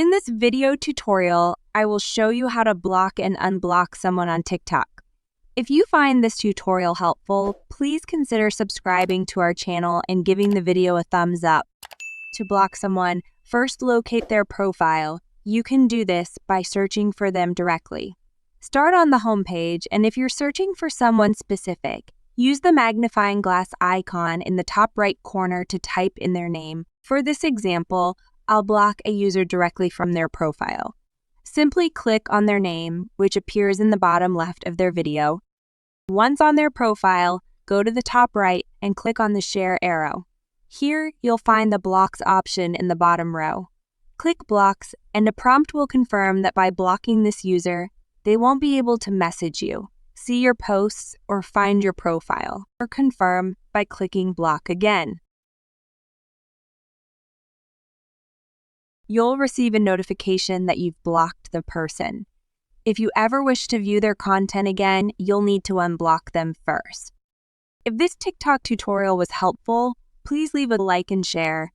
In this video tutorial, I will show you how to block and unblock someone on TikTok. If you find this tutorial helpful, please consider subscribing to our channel and giving the video a thumbs up. To block someone, first locate their profile. You can do this by searching for them directly. Start on the home page, and if you're searching for someone specific, use the magnifying glass icon in the top right corner to type in their name. For this example, I'll block a user directly from their profile. Simply click on their name, which appears in the bottom left of their video. Once on their profile, go to the top right and click on the share arrow. Here, you'll find the blocks option in the bottom row. Click blocks, and a prompt will confirm that by blocking this user, they won't be able to message you, see your posts, or find your profile, or confirm by clicking block again. You'll receive a notification that you've blocked the person. If you ever wish to view their content again, you'll need to unblock them first. If this TikTok tutorial was helpful, please leave a like and share.